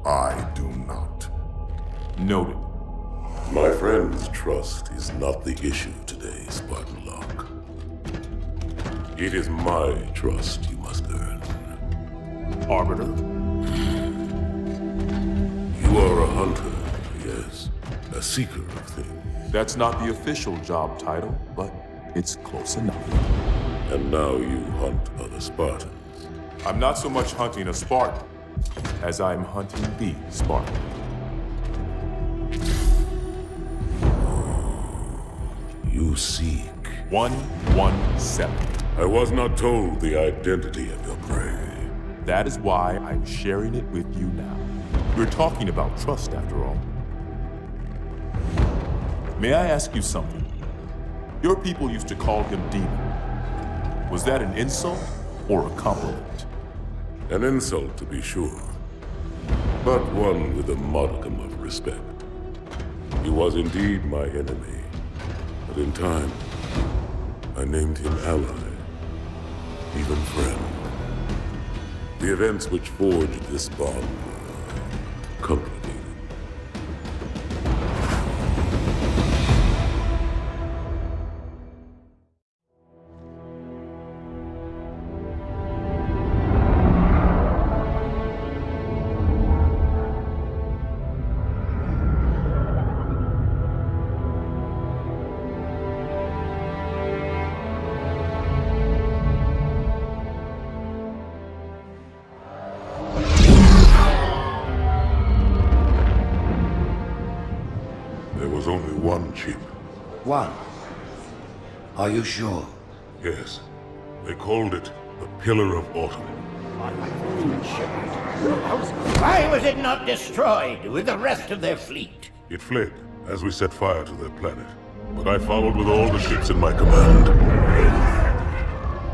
I do not. Noted. My friend's trust is not the issue today, Spartan Locke. It is my trust you must earn. Arbiter? You are a hunter, yes. A seeker of things. That's not the official job title, but it's close enough. And now you hunt other Spartans. I'm not so much hunting a Spartan as I'm hunting the Spartan. You seek. 117. I was not told the identity of your prey. That is why I'm sharing it with you now. We're talking about trust, after all. May I ask you something? Your people used to call him Demon. Was that an insult or a compliment? An insult, to be sure, but one with a modicum of respect. He was indeed my enemy, but in time, I named him ally, even friend. The events which forged this bond were complicated. There was only one chip. One? Are you sure? Yes. They called it the Pillar of Autumn. Why was it not destroyed with the rest of their fleet? It fled as we set fire to their planet. But I followed with all the ships in my command.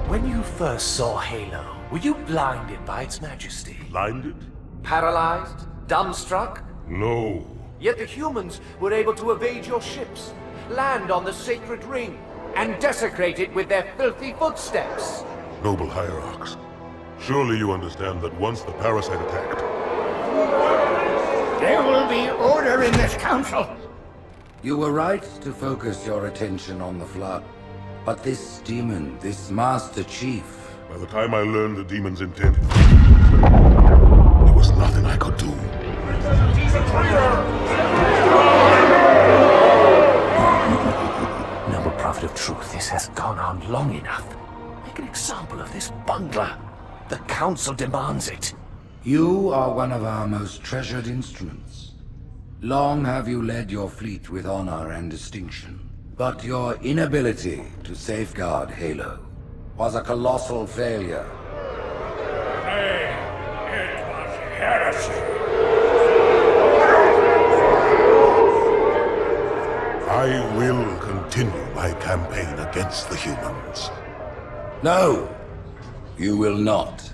When you first saw Halo, were you blinded by its majesty? Blinded? Paralyzed? Dumbstruck? No. Yet the humans were able to evade your ships, land on the sacred ring, and desecrate it with their filthy footsteps. Noble hierarchs, surely you understand that once the parasite attacked... There will be order in this council. You were right to focus your attention on the Flood. But this demon, this Master Chief... By the time I learned the demon's intent, there was nothing I could do. Noble prophet of truth, this has gone on long enough. Make an example of this bungler. The council demands it. You are one of our most treasured instruments. Long have you led your fleet with honor and distinction. But your inability to safeguard Halo was a colossal failure. It was heresy. I will continue my campaign against the humans. No, you will not.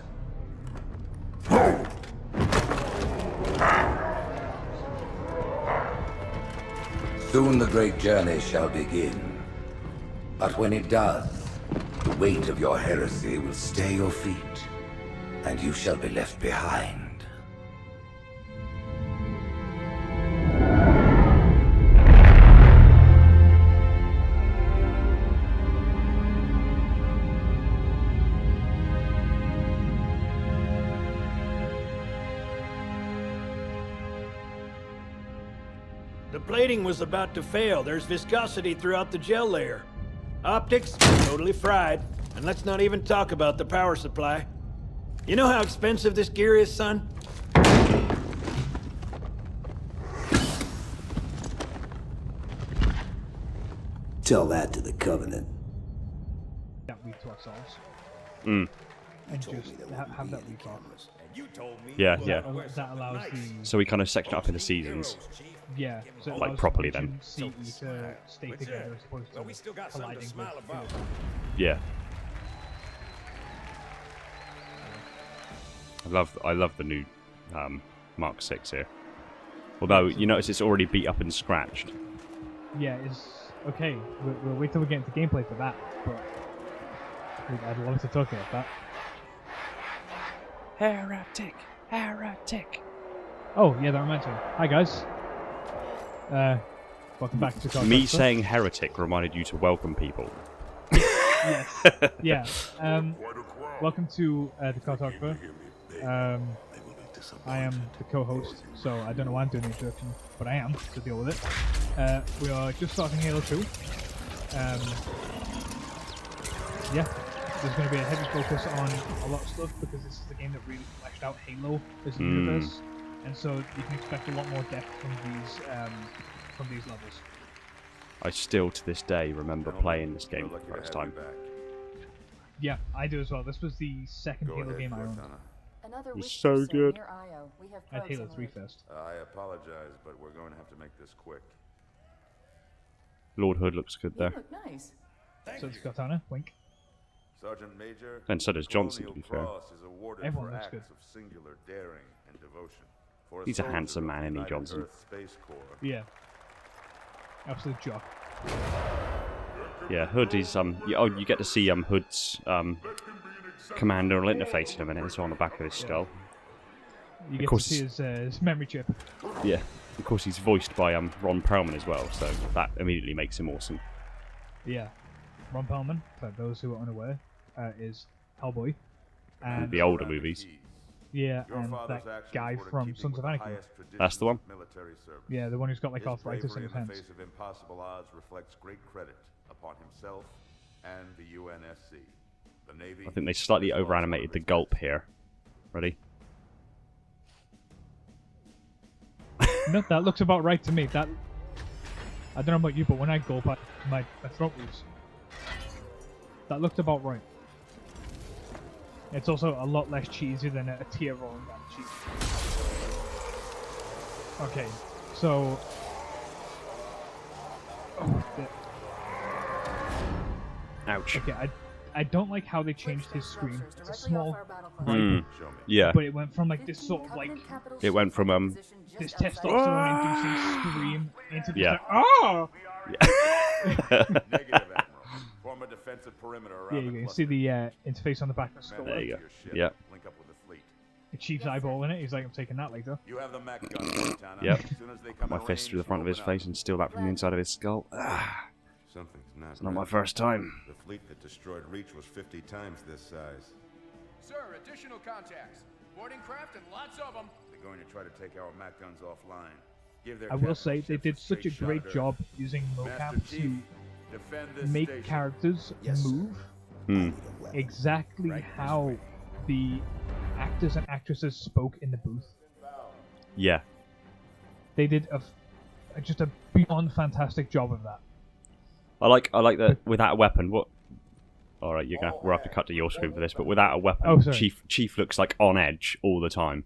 Soon the great journey shall begin. But when it does, the weight of your heresy will stay your feet, and you shall be left behind. The plating was about to fail. There's viscosity throughout the gel layer. Optics, totally fried. And let's not even talk about the power supply. You know how expensive this gear is, son? Tell that to the Covenant. That week to ourselves. Mm. And just have that week off. Yeah. That allows the... So we kind of section it up into seasons. Yeah. So it like allows properly the then. CE to stay together as opposed to colliding with... Yeah. I love the new Mark 6 here. Although you notice it's already beat up and scratched. Yeah, it's okay. We'll wait till we get into gameplay for that. But I'd love to talk about that. Heretic. Oh, yeah, that reminds me. Hi, guys. Welcome back to Cartographer. Me saying heretic reminded you to welcome people. Yes. Yeah. Welcome to the Cartographer. I am the co-host, so I don't know why I'm doing the introduction, but I am, to deal with it. We are just starting Halo 2. Yeah, there's going to be a heavy focus on a lot of stuff, because this is the game that really fleshed out Halo as a universe, and so you can expect a lot more depth from these levels. I still, to this day, remember playing this game for the first time. Yeah, I do as well. This was the second Halo game I owned. It was so good. I had Halo 3 first. I apologize, but we're going to have to make this quick. Lord Hood looks good there. Nice. So does Cortana, wink. Sergeant Major, And so does Johnson, to be fair. Cross is awarded Everyone for looks acts good. of singular daring and devotion. For He's a soldier handsome of man, the isn't he, United Johnson? Earth Space Corps. Yeah. Absolute jock. Yeah, Hood is you get to see Hood's commander interface in a minute. It's on the back of his skull. You get to course- see his memory chip. Yeah. Of course, he's voiced by Ron Perlman as well, so that immediately makes him awesome. Yeah. Ron Perlman, for those who are unaware, is Hellboy. And The older movies. yeah, Your and father's that actions guy were in from keeping Sons of with the Anarchy. highest traditions That's the one? of military service. Yeah, the one who's got like His arthritis in bravery his the hands. face of impossible odds reflects great credit upon himself and the UNSC. The Navy. I think they slightly as well as over-animated the gulp here. Ready? No, that looks about right to me. That I don't know about you, but when I gulp, my throat moves. That looked about right. It's also a lot less cheesy than a tear rolling down the cheek. Okay, so. Oh, Ouch. okay, I don't like how they changed his screen. It's a small, Yeah. but it went from like this sort of like It went from this testosterone-inducing scream into this Yeah. like, oh! Negative, Admiral. Form a defensive perimeter around Yeah, you the can see cluster. the interface on the back of the skull. There you go. Your ship. Yeah. Link up with the fleet. The chief's eyeball in it. He's like, I'm taking that later. You have the Mac gun, Cortana. Yep. As soon as they come My in fist range, through the front of his open up. face and steal that from the inside of his skull. Ah, Something's not it's not my right. first time. The fleet that destroyed Reach was 50 times this size. Sir, additional contacts. Boarding craft and lots of them. They're going to try to take our Mac guns offline. Give their I will capital say they ships did such a straight shot great at Earth. job using Master mocap Chief, to defend this make station. characters Yes, sir. move Hmm. exactly Right this how way. the actors and actresses spoke in the booth. Yeah. They did just a beyond fantastic job of that. I like that without a weapon. What? All right, we'll have to cut to your screen for this. But without a weapon, Oh, sorry. Chief looks like on edge all the time.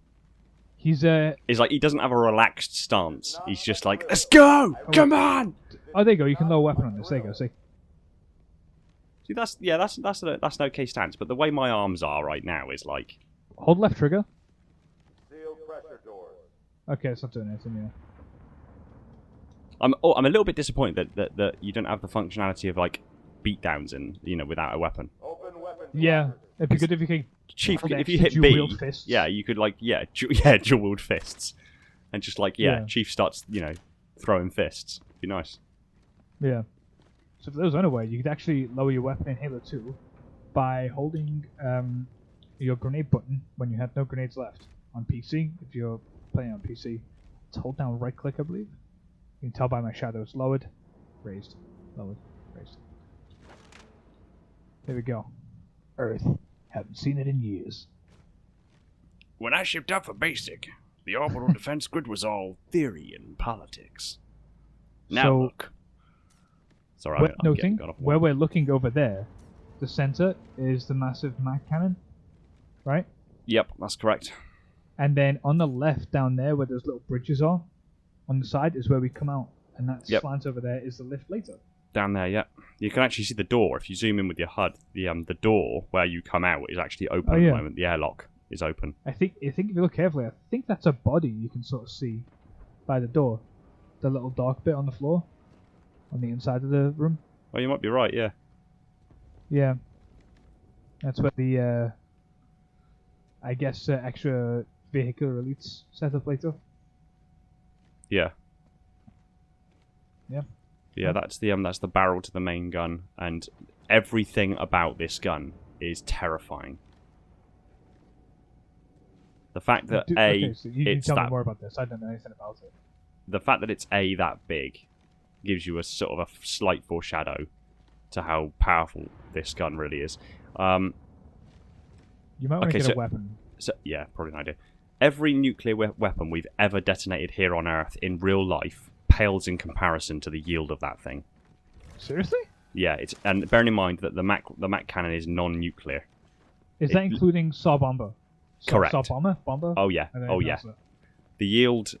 He's It's like he doesn't have a relaxed stance. He's just like, let's go, come on. oh, there you go. You can lower a weapon on this. There you go. See. See, that's an okay stance. But the way my arms are right now is like, Hold left trigger. Seal pressure doors. Okay, it's not doing anything. Yeah. I'm a little bit disappointed that you don't have the functionality of like beatdowns and without a weapon. Open weapon. Yeah, it'd be good if you could. Chief, Flex if you to hit B, dual-wield fists. yeah, you could like dual wield fists, and just like Yeah. Chief starts throwing fists. Be nice. Yeah. So for those unaware, you could actually lower your weapon in Halo 2 by holding your grenade button when you had no grenades left. On PC, if you're playing on PC, it's hold down right click, I believe. You can tell by my shadows. Lowered, raised, lowered, raised. There we go. Earth. Haven't seen it in years. When I shipped out for basic, the orbital defense grid was all theory and politics. Now So- look. Sorry, Worth I'm getting noting, gone off. where we're looking over there, the center is the massive mag cannon, right? Yep, that's correct. And then on the left down there where those little bridges are, on the side is where we come out. And that Yep. slant over there is the lift later. Down there, yeah. You can actually see the door if you zoom in with your HUD. The door where you come out is actually open Oh, at yeah. the moment. The airlock is open. I think if you look carefully, I think that's a body you can sort of see by the door. The little dark bit on the floor, on the inside of the room. Oh, you might be right. Yeah. Yeah. That's where the, I guess, extra vehicular elites set up later. Yeah. Yeah. Yeah, that's the barrel to the main gun, and everything about this gun is terrifying. The fact that okay, so you it's tell me that more about this. I don't know anything about it. the fact that it's that big gives you a sort of a slight foreshadow to how powerful this gun really is. You might want to get a weapon. So yeah, probably an idea. Every nuclear weapon we've ever detonated here on Earth in real life pales in comparison to the yield of that thing. Seriously? Yeah, and bearing in mind that the Mac cannon is non-nuclear. Is that including SAW bomber? Correct. SAW bomber? Oh yeah. Oh yeah. The yield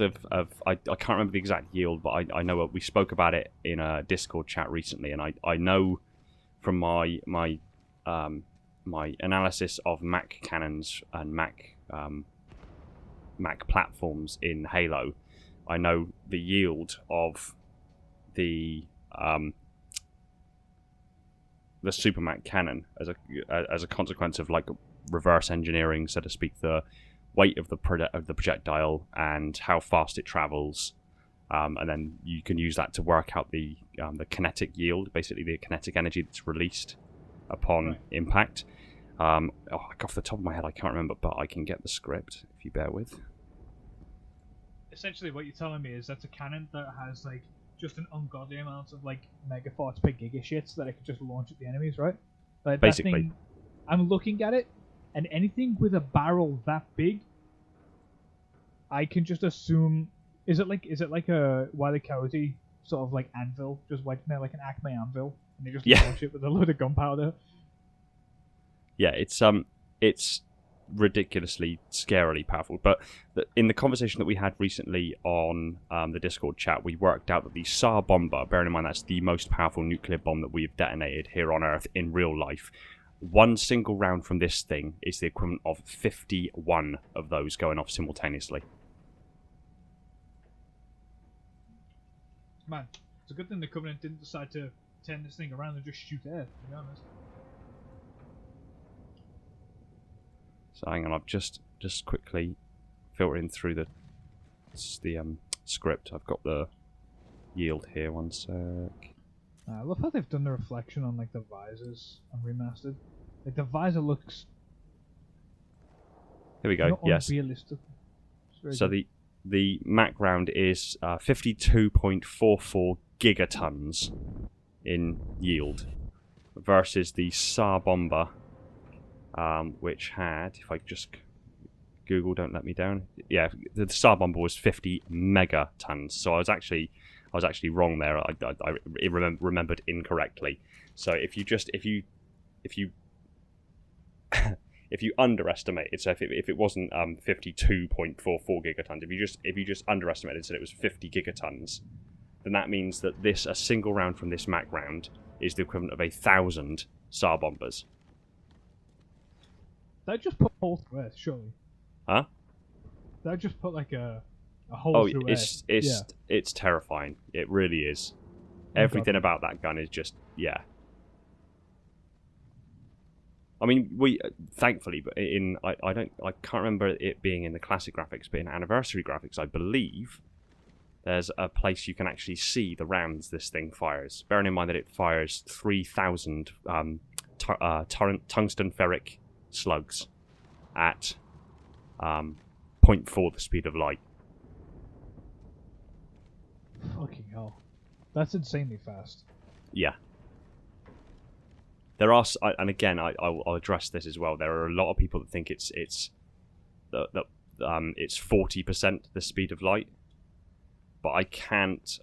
of I can't remember the exact yield, but I know we spoke about it in a Discord chat recently, and I know from my analysis of Mac cannons and Mac platforms in Halo, I know the yield of the Super Mac cannon as a consequence of like reverse engineering, so to speak, the weight of the projectile and how fast it travels, and then you can use that to work out the kinetic yield, basically the kinetic energy that's released upon impact. Off the top of my head, I can't remember, but I can get the script if you bear with. Essentially, what you're telling me is that's a cannon that has like just an ungodly amount of like megafarts per giga shits that it can just launch at the enemies, right? Like, basically, that thing, I'm looking at it, and anything with a barrel that big, I can just assume is it like a Wile E. Coyote sort of like anvil, just like like an Acme anvil, and they just launch it with a load of gunpowder. Yeah, it's ridiculously, scarily powerful. But in the conversation that we had recently on the Discord chat, we worked out that the SAR bomber, bearing in mind that's the most powerful nuclear bomb that we've detonated here on Earth in real life, one single round from this thing is the equivalent of 51 of those going off simultaneously. Man, it's a good thing the Covenant didn't decide to turn this thing around and just shoot air, to be honest. So hang on, I've just quickly filtering through the script. I've got the yield here. One sec. I love how they've done the reflection on like the visors on remastered. Like the visor looks. Here we go. Yes. Unrealistic. So the Mac round is 52.44 gigatons in yield versus the SAR bomber, which had, if I just Google, don't let me down. Yeah, the SAR bomber was 50 megatons. So I was actually wrong there. I remembered incorrectly. So if you if you underestimate it, so if it wasn't 52.44 gigatons, if you just underestimated and said it was 50 gigatons, then that means that a single round from this Mac round is the equivalent of 1,000 SAR bombers. That just put a hole through Earth, surely. Huh? That just put like a hole through Earth. It's terrifying. It really is. Everything about that gun is just I mean, we thankfully, but I can't remember it being in the classic graphics, but in anniversary graphics, I believe there's a place you can actually see the rounds this thing fires. Bearing in mind that it fires 3,000 tungsten ferric slugs at 0.4 the speed of light. Fucking hell, that's insanely fast. Yeah. There are, and again, I'll address this as well. There are a lot of people that think it's 40% the speed of light, but I can't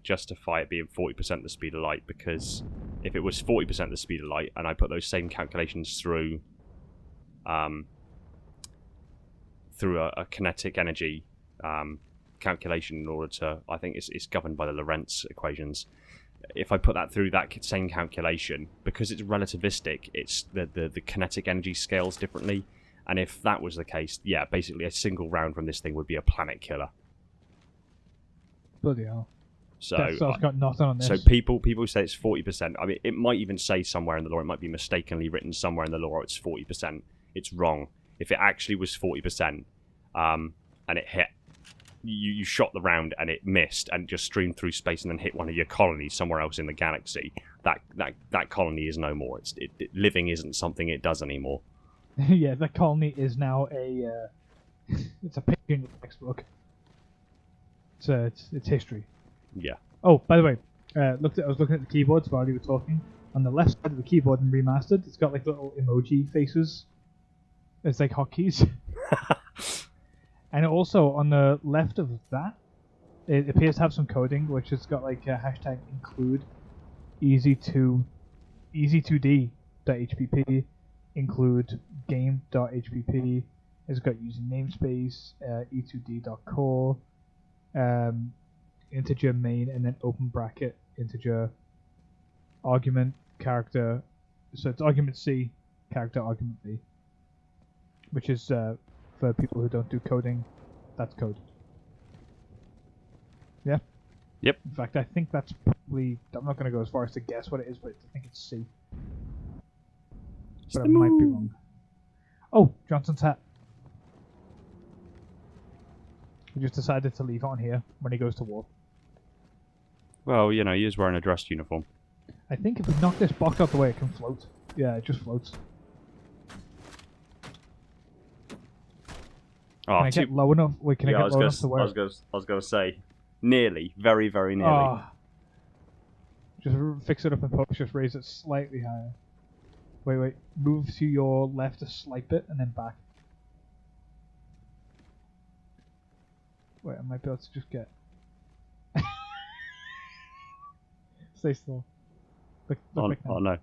justify it being 40% the speed of light, because if it was 40% the speed of light, and I put those same calculations through a kinetic energy calculation in order to, I think it's governed by the Lorentz equations. If I put that through that same calculation, because it's relativistic, it's the kinetic energy scales differently, and if that was the case, yeah, basically a single round from this thing would be a planet killer. Bloody hell. So I've got nothing on this. So people say it's 40%. I mean, it might even say somewhere in the lore, it might be mistakenly written somewhere in the lore, it's 40%. It's wrong. If it actually was 40%, and it hit you shot the round and it missed and just streamed through space and then hit one of your colonies somewhere else in the galaxy, that colony is no more. Living isn't something it does anymore. Yeah, that colony is now a it's a page in your textbook. It's history. Yeah. Oh, by the way, I was looking at the keyboards while you were talking. On the left side of the keyboard in Remastered, it's got like little emoji faces. It's like hotkeys. And also on the left of that, it appears to have some coding, which has got like a hashtag include easy2d.hpp, include game.hpp. It's got using namespace, e2d.core, integer main, and then open bracket integer argument character. So it's argument C, character argument B, which is for people who don't do coding. That's code. Yeah. Yep. In fact, I think that's probably. I'm not going to go as far as to guess what it is, but I think it's C. But I might be wrong. Oh, Johnson's hat. He just decided to leave it on here when he goes to war. Well, he is wearing a dress uniform. I think if we knock this box out the way, it can float. Yeah, it just floats. Oh, can I get low enough? Wait, can I get low enough to wear? I was going to say, nearly, very, very nearly. Oh. Just fix it up in post. Just raise it slightly higher. Wait. Move to your left a slight bit, and then back. Wait, I might be able to just get. Stay still. Look back now. Oh no.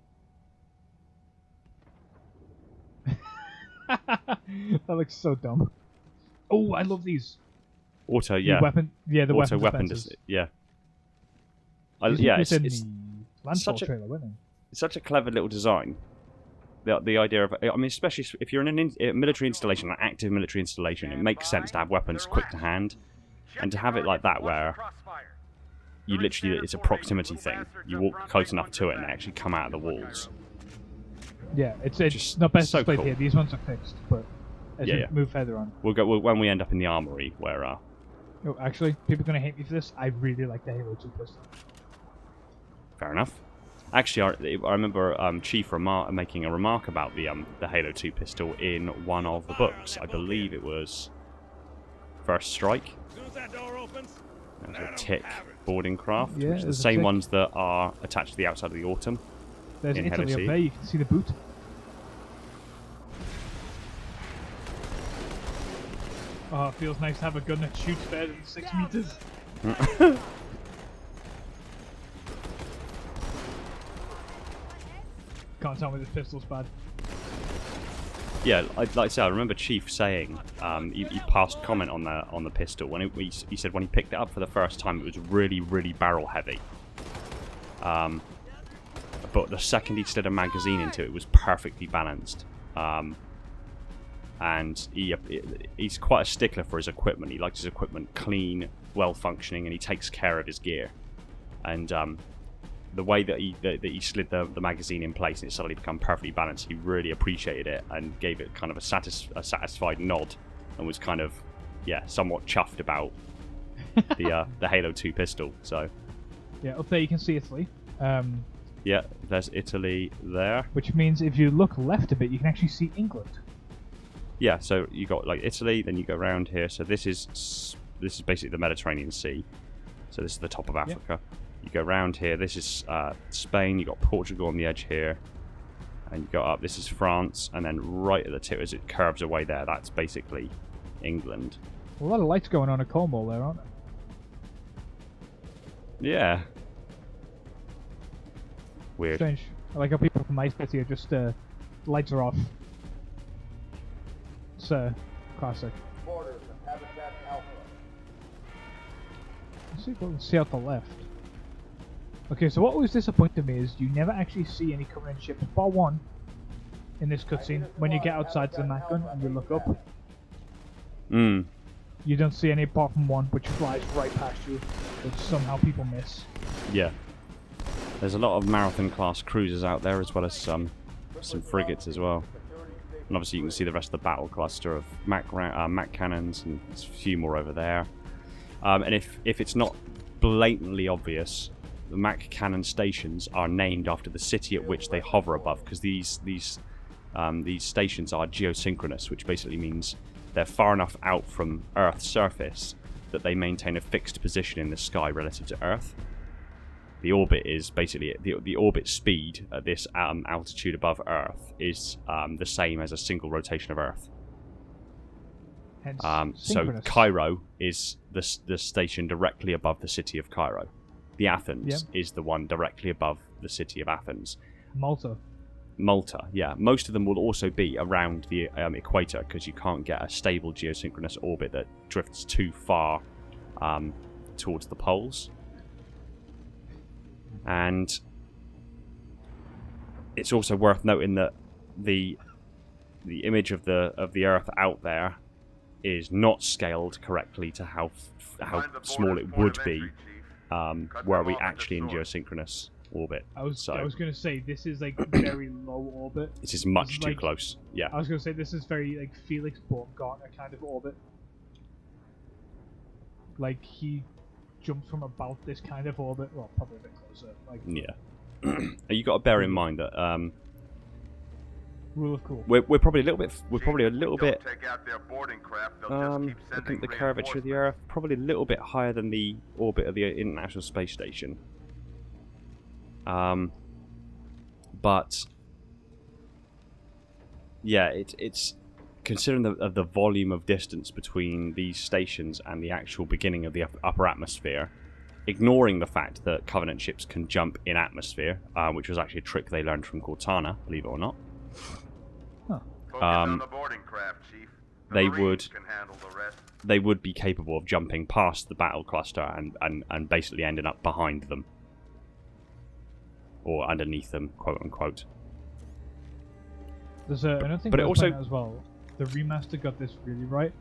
That looks so dumb. Oh, I love these. Auto, The yeah. weapon weapon dispensers. yeah. It's in it's the Landfall such a trailer, wasn't it? it's such a clever little design. The idea of, I mean, especially if you're in a military installation, an active military installation, it makes sense to have weapons quick to hand, and to have it like that where you literally, it's a proximity thing. You walk close enough to it and they actually come out of the walls. Yeah, it's Just not best so displayed cool. here. These ones are fixed, but as Yeah, you yeah. move further on. When we end up in the armory where Oh, actually, people are gonna hate me for this. I really like the Halo 2 pistol. fair enough. Actually, I remember Chief making a remark about the Halo 2 pistol in one of the books. I believe it was First Strike. As soon as that door opens, That was a tick boarding craft, Yeah, which is the there's a same tick. ones that are attached to the outside of the Autumn. There's in Italy Halo up there. You can see the boot. Oh, it feels nice to have a gun that shoots better than 6 meters. Can't tell me this pistol's bad. Yeah, like I said, I remember Chief saying he passed comment on the pistol when he said when he picked it up for the first time it was really, really barrel heavy. But the second he slid a magazine into it, it was perfectly balanced. And he's quite a stickler for his equipment. He likes his equipment clean, well functioning, and he takes care of his gear. And the way that he slid the magazine in place and it suddenly became perfectly balanced, he really appreciated it and gave it kind of a satisfied nod, and was kind of somewhat chuffed about the Halo 2 pistol. So Yeah, up there you can see Italy. yeah, there's Italy there. Which means if you look left a bit, you can actually see England. Yeah, so you got like Italy, then you go around here. So this is basically the Mediterranean Sea. So this is the top of Africa. You go around here. This is Spain. You got Portugal on the edge here, and you go up. This is France, and then right at the tip as it curves away there, that's basically England. A lot of lights going on at Cornwall there, aren't there? Yeah. Weird. Strange. I like how people from my city are just lights are off. It's classic. Borders of Habitat Alpha. Let's see out the left. Okay, so what always disappointed me is you never actually see any Covenant ships, bar one, in this cutscene. When you get outside to the map gun and you look up, you don't see any apart from one, which flies right past you, which somehow people miss. Yeah. There's a lot of Marathon class cruisers out there, as well as some frigates as well. And obviously you can see the rest of the battle cluster of Mac cannons, and there's a few more over there. And if it's not blatantly obvious, the Mac cannon stations are named after the city at which they hover above, because these stations are geosynchronous, which basically means they're far enough out from Earth's surface that they maintain a fixed position in the sky relative to Earth. The orbit is basically the orbit speed at this altitude above Earth is the same as a single rotation of Earth. Hence, So synchronous. Cairo is the station directly above the city of Cairo. The Athens is the one directly above the city of Athens. Malta, yeah. Most of them will also be around the equator, because you can't get a stable geosynchronous orbit that drifts too far towards the poles. And it's also worth noting that the image of the Earth out there is not scaled correctly to how small it would be were we actually in geosynchronous orbit. I was going to say, this is like very low orbit. This is much too close. Yeah. I was going to say, this is very like Felix Baumgartner kind of orbit. Like, he jumped from about this kind of orbit, well, probably a bit closer. Like, yeah. You got to bear in mind that rule of cool. We're probably a little bit. We're probably a little bit. Take out their boarding craft, they'll just keep looking sending at the curvature of the Earth, probably a little bit higher than the orbit of the International Space Station. But yeah, it's considering the volume of distance between these stations and the actual beginning of the upper atmosphere, ignoring the fact that Covenant ships can jump in atmosphere, which was actually a trick they learned from Cortana, believe it or not. Huh. Focus on the boarding craft, Chief. The They Marines would can handle the rest. they would be capable of jumping past the battle cluster and basically ending up behind them. Or underneath them, quote unquote. There's another thing But it worth also- pointing out as well. The remaster got this really right.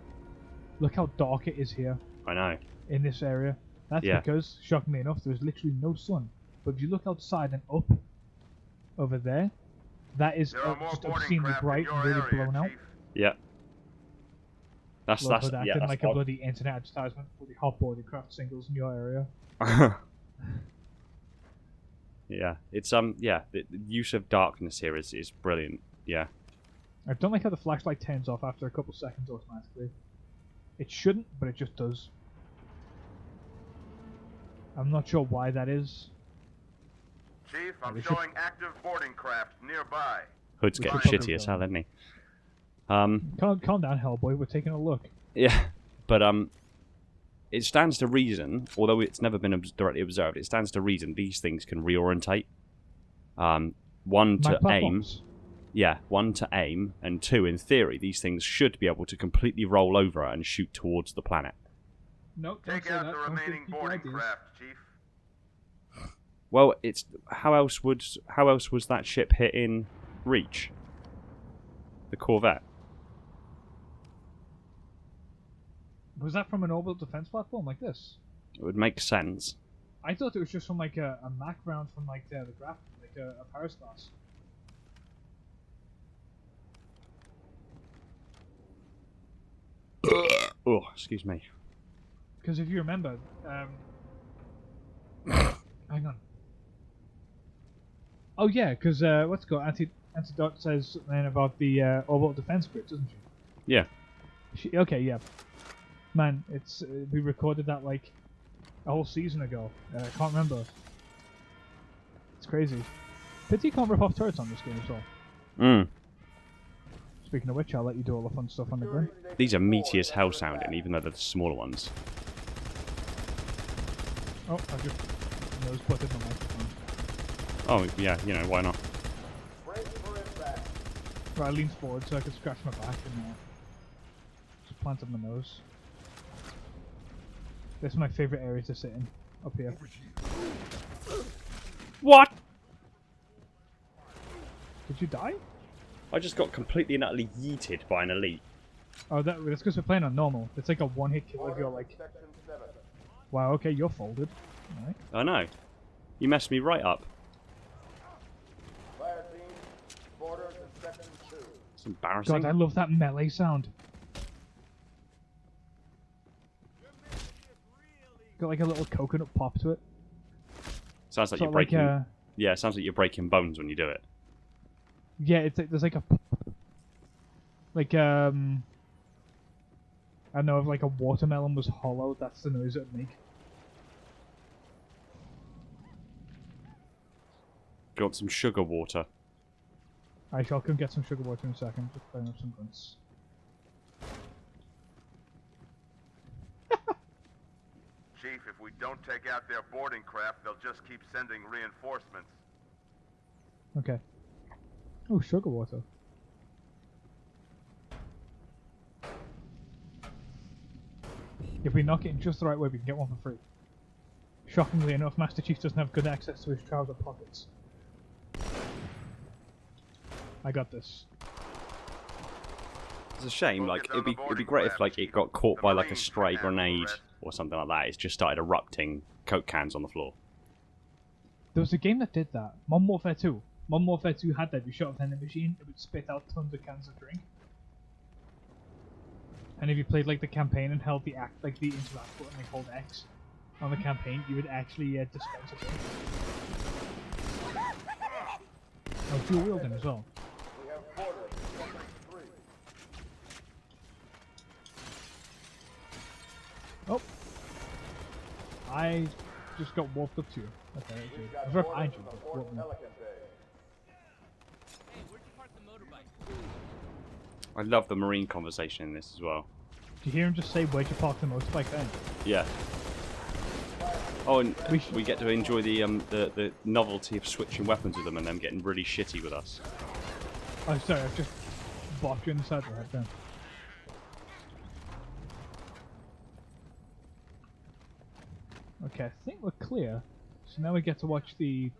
Look how dark it is here I know. in this area. That's Yeah. because, shockingly enough, there's literally no sun. But if you look outside and up over there, that is There are more just boarding obscenely craft in bright your and really area, blown out. Chief. Yeah. That's Love that yeah. acting That's like a odd. bloody internet advertisement for the hot boarding craft singles in your area. Yeah, it's yeah. The use of darkness here is brilliant. Yeah. I don't like how the flashlight turns off after a couple seconds automatically. It shouldn't, but it just does. I'm not sure why that is. Chief, I'm we should- showing active boarding craft nearby. Hood's We getting should shitty probably as go. hell, isn't he? Calm down, Hellboy. We're taking a look. Yeah, but it stands to reason, although it's never been directly observed, it stands to reason these things can reorientate. One to My aim, platforms. yeah, one to aim, and two, in theory, these things should be able to completely roll over and shoot towards the planet. No, don't Take say out that. the Don't give remaining people boarding ideas. craft, Chief. Well, it's how else was that ship hit in reach? The Corvette. Was that from an orbital defense platform like this? It would make sense. I thought it was just from like a Mac round from like the graph, like a Paris class. Oh, excuse me. Because if you remember, hang on. Oh yeah, because what's it called? Antidote says something about the orbital defense grid, doesn't she? Yeah. Okay, yeah. Man, it's we recorded that like a whole season ago. I can't remember. It's crazy. Pity you can't rip off turrets on this game as well. Mm. Speaking of which, I'll let you do all the fun stuff on the grid. These are meaty as hell sounding, even though they're the smaller ones. Oh, I just nose butted my microphone. Oh, yeah, you know, why not? Right, I leaned forward so I could scratch my back and just planted my nose. This is my favourite area to sit in, up here. What? Did you die? I just got completely and utterly yeeted by an elite. Oh, that's because we're playing on normal. It's like a one-hit kill if you're like... Wow, okay, you're folded. Alright. I know. You messed me right up. It's embarrassing. God, I love that melee sound. got like a little coconut pop to it. Sounds like Sort you're of breaking. like, Yeah, it sounds like you're breaking bones when you do it. yeah, it's like, there's like a like I don't know if like a watermelon was hollow. That's the noise it would make. Do you want some sugar water? I shall come get some sugar water in a second. Just bring up some grunts. Chief, if we don't take out their boarding craft, they'll just keep sending reinforcements. Okay. Oh, sugar water. If we knock it in just the right way, we can get one for free. Shockingly enough, Master Chief doesn't have good access to his trouser pockets. I got this. It's a shame. Like it'd be great if like it got caught by like a stray grenade or something like that. It's just started erupting Coke cans on the floor. There was a game that did that. Modern Warfare 2. Modern Warfare 2 had that. You shot a vending machine, it would spit out tons of cans of drink. And if you played like the campaign and held the interact button, like hold X on the campaign, you would actually dispense a drink. Oh, dual wielding as well. Oh, I just got walked up to you. Okay, I was right behind you. But walked me. I love the Marine conversation in this as well. Did you hear him just say, "Where'd you park the motorbike then?" Yeah. Oh, and we get to enjoy the novelty of switching weapons with them and them getting really shitty with us. Oh, sorry, I've just bopped you in the side of the head then. Okay, I think we're clear. So now we get to watch the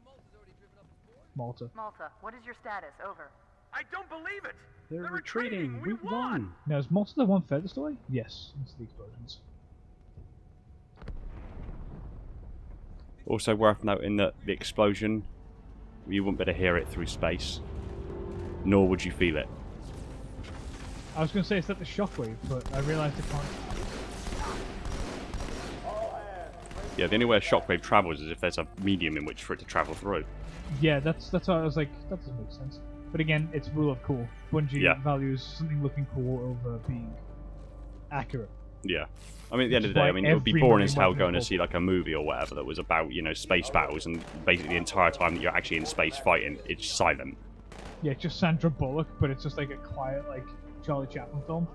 Malta. Malta, what is your status? Over. I don't believe it! They're retreating. We won. Now, is Malta the one furthest away? Yes, it's the explosions. Also worth noting that the explosion, you wouldn't be able to hear it through space, nor would you feel it. I was going to say it's at the shockwave, but I realised it can't. Yeah, the only way a shockwave travels is if there's a medium in which for it to travel through. Yeah, that's why I was like, that doesn't make sense. But again, it's rule of cool. Bungie values something looking cool over being accurate. Yeah. I mean, at the end of the day, I mean, it would be boring as hell going to see like a movie or whatever that was about, you know, space battles, and basically the entire time that you're actually in space fighting, it's silent. Yeah, it's just Sandra Bullock, but it's just like a quiet, like, Charlie Chaplin film.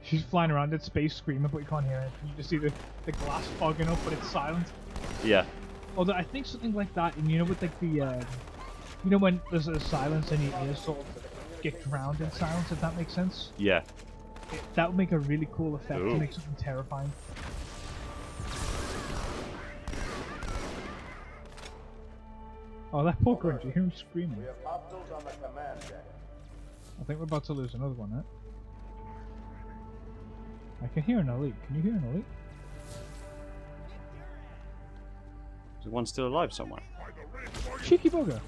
She's flying around in space screaming, but you can't hear it. You just see the glass fogging up, but it's silent. Yeah. Although I think something like that, and you know, with like the, you know, when there's a silence and your ears sort of get drowned in silence, if that makes sense? Yeah. That would make a really cool effect Ooh. to make something terrifying. Oh, that poor grunt, you hear him screaming. I think we're about to lose another one, eh? I can hear an elite. Can you hear an elite? Is there one still alive somewhere? Cheeky bugger.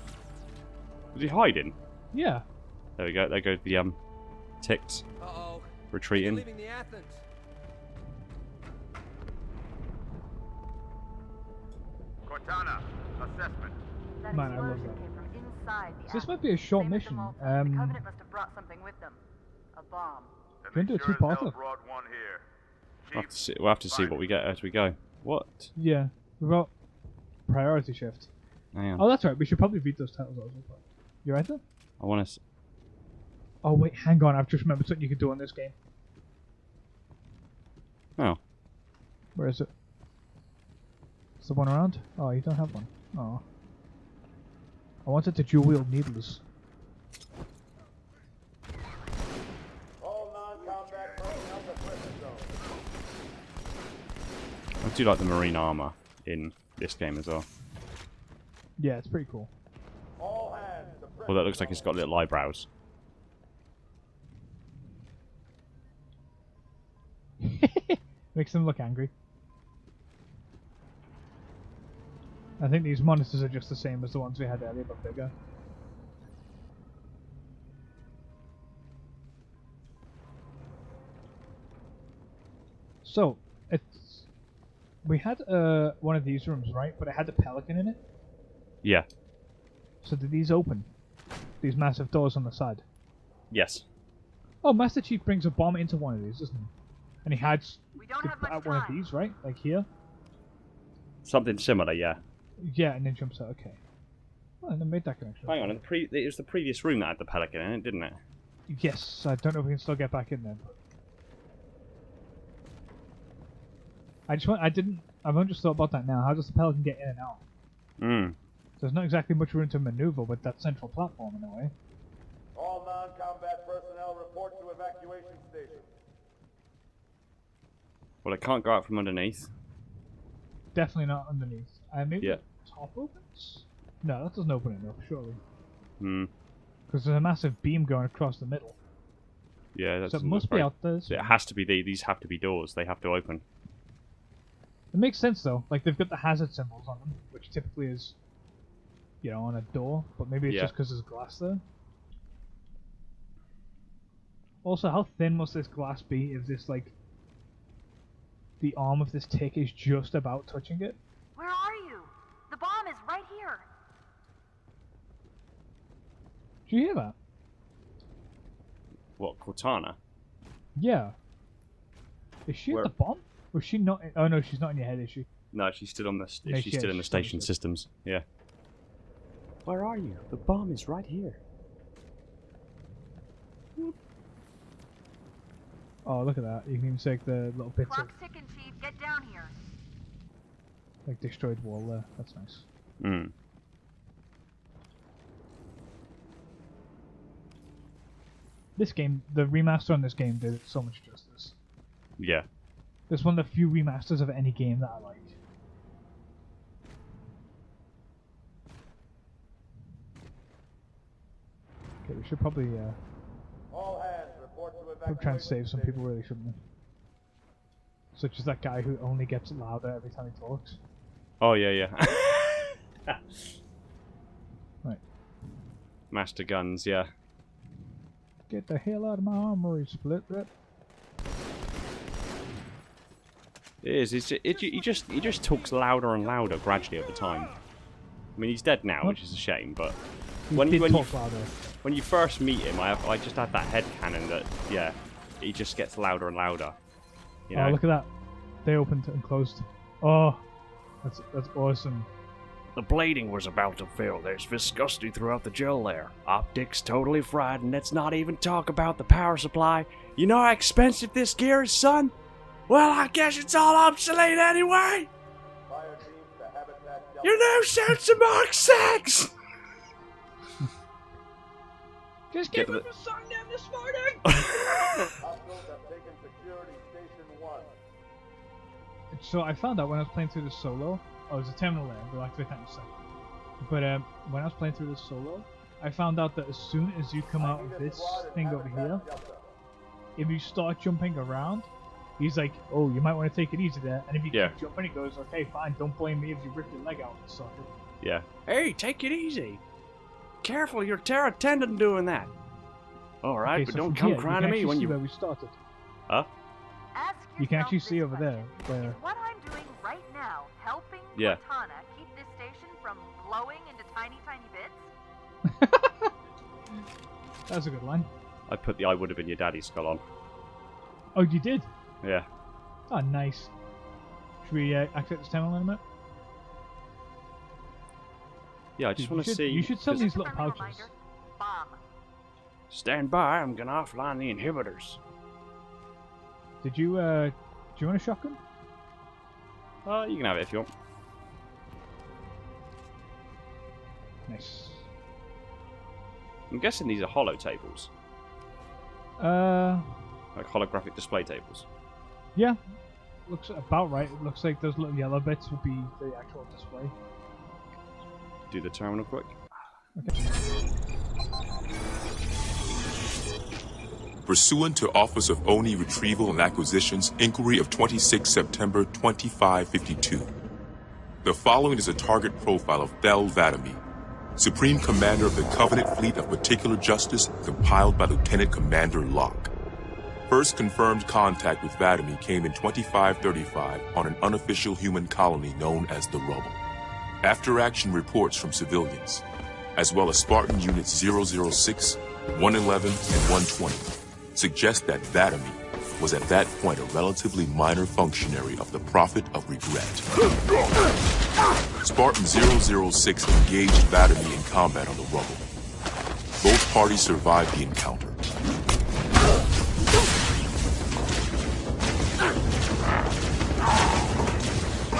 Was he hiding? Yeah. There we go. There goes the ticks. Uh-oh. Retreating. Leaving the Athens. Cortana, assessment. That Man, I love explosion that. came from inside the So this might Athens. be a short Same as the mission. Malta. The Covenant must have brought something with them. A bomb. Can we do a two-parter? We'll have to see what we get as we go. What? Yeah. We've got priority shift. Hang on. Oh, that's right. We should probably read those titles also. You right there? I want to. Oh wait, hang on. I've just remembered something you could do on this game. Oh. Where is it? Is there one around? Oh, you don't have one. Oh. I wanted to dual wield needles. I do like the marine armor in this game as well. Yeah, it's pretty cool. Well, that looks like it's got little eyebrows. Makes them look angry. I think these monitors are just the same as the ones we had earlier, but bigger. So, we had one of these rooms, right? But it had the Pelican in it. Yeah. So did these open? These massive doors on the side? Yes. Oh, Master Chief brings a bomb into one of these, doesn't he? And he hides at one of these, right? Like here? Something similar, yeah. Yeah, and then jumps out, okay. Well, and then made that connection. Hang on, it was the previous room that had the Pelican in it, didn't it? Yes, I don't know if we can still get back in there. I've only just thought about that now. How does the Pelican get in and out? There's not exactly much room to maneuver with that central platform in a way. All non-combat personnel report to evacuation station. Well, it can't go out from underneath. Definitely not underneath. Maybe Yeah. the top opens? No, that doesn't open enough, surely. Because there's a massive beam going across the middle. Yeah, that's So it must be out there. So it has to be these have to be doors. They have to open. It makes sense though. Like they've got the hazard symbols on them, which typically is, you know, on a door. But maybe it's just because there's glass there. Also, how thin must this glass be if this like the arm of this tick is just about touching it? Where are you? The bomb is right here. Did you hear that? What, Cortana? Yeah. Is she at the bomb? Was she not? Oh no, she's not in your head, is she? No, she's still on the. No, she's still in the station systems. Yeah. Where are you? The bomb is right here. Oh, look at that! You can even see like, the little bits of Clock's ticking, Chief. Get down here. like destroyed wall there. That's nice. This game, the remaster on this game did it so much justice. Yeah. It's one of the few remasters of any game that I like. Okay, we should probably All hands report to evacuation try and save some people, really, shouldn't we? Such as that guy who only gets louder every time he talks. Oh yeah. Right. Master guns, yeah. Get the hell out of my armory, Split Rip. It is. He just talks louder and louder gradually over time. I mean, he's dead now, which is a shame. But when you first meet him, I just had that headcanon that he just gets louder and louder. You know? Oh, look at that! They opened and closed. Oh, that's awesome. The blading was about to fail. There's viscosity throughout the gel layer. Optics totally fried, and let's not even talk about the power supply. You know how expensive this gear is, son? Well, I guess it's all obsolete anyway. Your new suit's a Mark 6! Just Get gave the- him a sign down this morning! Hostiles have taken security station 1. So I found out when I was playing through the solo. Oh, there's a terminal there. We'll activate that in a second. But when I was playing through the solo, I found out that as soon as you come out of this thing over here, if you start jumping around, he's like, "Oh, you might want to take it easy there." And if you keep jumping, he goes, "Okay, fine. Don't blame me if you rip your leg out and sucker." Yeah. Hey, take it easy. Careful, you're tear a tendon doing that. Alright, Okay, but so don't from come here, crying to can me actually when see you... where we started. Huh? You can actually see over there where. What I'm doing right now, helping Yeah. Cortana keep this station from blowing into tiny, tiny bits? That's a good line. I put the "I would have been your daddy's" skull on. Oh, you did? Yeah. Oh, nice. Should we activate this terminal in a minute? Yeah, I just Dude, want to see. You should sell 'cause- these little pouches. Bomb. Stand by, I'm gonna offline the inhibitors. Did you, do you want a shotgun? You can have it if you want. Nice. I'm guessing these are holo tables, Uh, like holographic display tables. yeah. Looks about right. It looks like those little yellow bits would be the actual display. Do the terminal quick. Pursuant to Office of ONI Retrieval and Acquisitions Inquiry of 26 September 2552. The following is a target profile of Thel Vadami, Supreme Commander of the Covenant Fleet of Particular Justice, compiled by Lieutenant Commander Locke. First confirmed contact with Vladimir came in 2535 on an unofficial human colony known as the Rubble. After-action reports from civilians, as well as Spartan Units 006, 111, and 120, suggest that Vladimir was at that point a relatively minor functionary of the Prophet of Regret. Spartan 006 engaged Vladimir in combat on the Rubble. Both parties survived the encounter.